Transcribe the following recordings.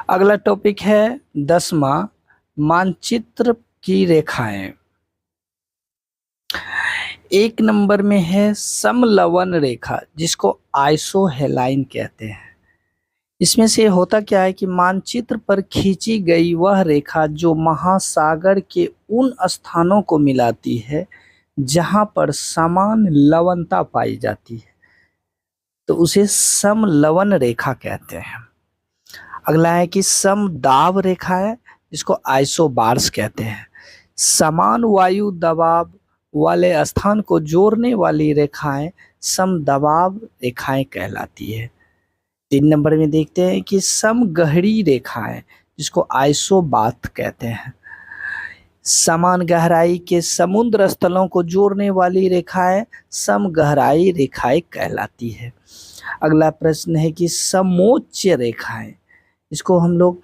अगला टॉपिक है 10वां, मानचित्र की रेखाएं। 1 नंबर में है समलवन रेखा, जिसको आइसोहेलाइन कहते हैं। इसमें से होता क्या है कि मानचित्र पर खींची गई वह रेखा जो महासागर के उन स्थानों को मिलाती है जहां पर समान लवणता पाई जाती है, तो उसे समलवन रेखा कहते हैं। अगला है कि समदाब रेखा है, जिसको आइसोबार्स कहते हैं। समान वायु दबाव वाले स्थान को जोड़ने वाली रेखाएं समदबाव रेखाएं कहलाती है। 3 नंबर में देखते हैं कि समगहरी रेखाएं, जिसको आइसोबाथ कहते हैं। समान गहराई के समुद्र स्थलों को जोड़ने वाली रेखाएं समगहराई रेखाएं कहलाती है। अगला प्रश्न है कि समोच्च रेखाएं, इसको हम लोग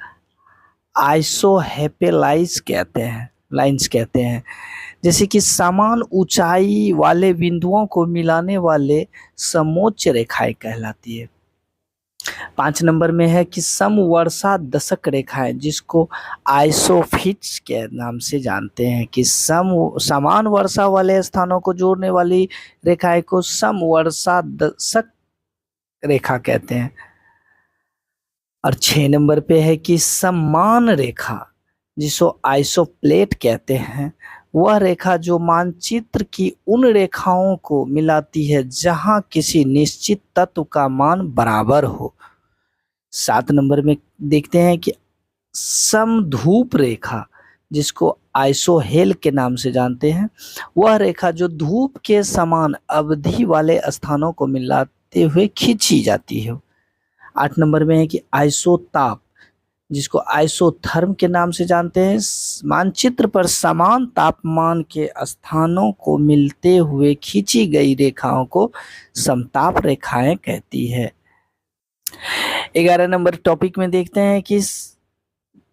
आइसोहेपेलाइज कहते हैं, लाइंस कहते हैं। जैसे कि समान ऊंचाई वाले बिंदुओं को मिलाने वाले समोच्च रेखाएं कहलाती है। 5 नंबर में है कि समवर्षा दशक रेखाएं, जिसको आइसोफिट्स के नाम से जानते हैं, कि समान वर्षा वाले स्थानों को जोड़ने वाली रेखाएं को समवर्षा दशक रेखा कहते हैं। और 6 नंबर पे है कि समान रेखा, जिसको आइसोप्लेट कहते हैं, वह रेखा जो मानचित्र की उन रेखाओं को मिलाती है जहां किसी निश्चित तत्व का मान बराबर हो। 7 नंबर में देखते हैं कि समधूप रेखा, जिसको आइसोहेल के नाम से जानते हैं, वह रेखा जो धूप के समान अवधि वाले स्थानों को मिलाते हुए खींची जाती है। 8 नंबर में है कि आइसोताप, जिसको आइसोथर्म के नाम से जानते हैं, मानचित्र पर समान तापमान के स्थानों को मिलते हुए खींची गई रेखाओं को समताप रेखाएं कहती है। 11 नंबर टॉपिक में देखते हैं कि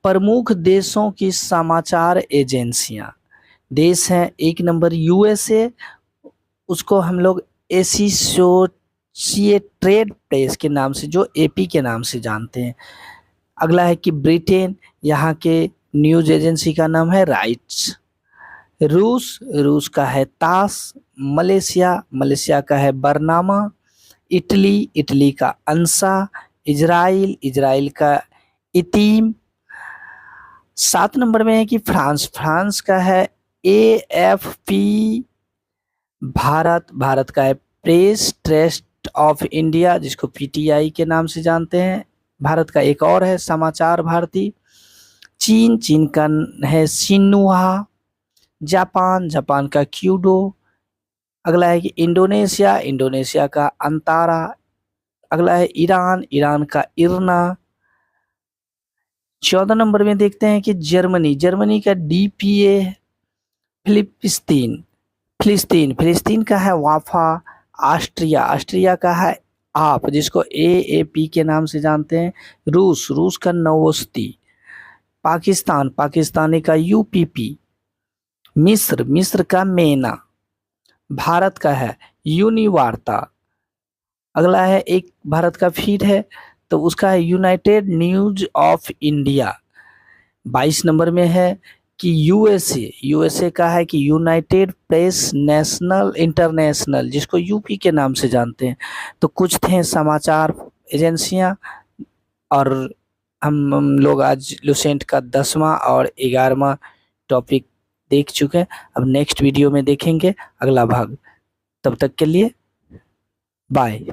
प्रमुख देशों की समाचार एजेंसियां। देश हैं 1 नंबर यूएसए, उसको हम लोग एसोसिएटेड प्रेस के नाम से, जो एपी के नाम से जानते हैं। अगला है कि ब्रिटेन, यहाँ के न्यूज एजेंसी का नाम है राइट्स। रूस का है तास। मलेशिया का है बरनामा। इटली का अंसा। इजराइल का इतीम। 7 नंबर में है कि फ्रांस का है एएफपी। भारत का है प्रेस ट्रस्ट ऑफ इंडिया, जिसको पीटीआई के नाम से जानते हैं। भारत का एक और है समाचार भारती। चीन का है सिन्हुआ। जापान का क्यूडो। अगला है कि इंडोनेशिया का अंतारा। अगला है ईरान का इरना। 14 नंबर में देखते हैं कि जर्मनी का डीपीए। फिलिस्तीन का है वाफा। ऑस्ट्रिया का है आप, जिसको एएपी के नाम से जानते हैं। रूस का नवोस्ती। पाकिस्तानी का यूपीपी। मिस्र का मेना। भारत का है यूनिवार्ता। अगला है एक भारत का फीड है, तो उसका है United news of India. 22 number में है कि यूएसए का है कि यूनाइटेड प्रेस नेशनल इंटरनेशनल, जिसको यूपी के नाम से जानते हैं। तो कुछ थे समाचार एजेंसियां, और हम लोग आज लुसेंट का 10वां और 11वां टॉपिक देख चुके हैं। अब नेक्स्ट वीडियो में देखेंगे अगला भाग। तब तक के लिए बाय।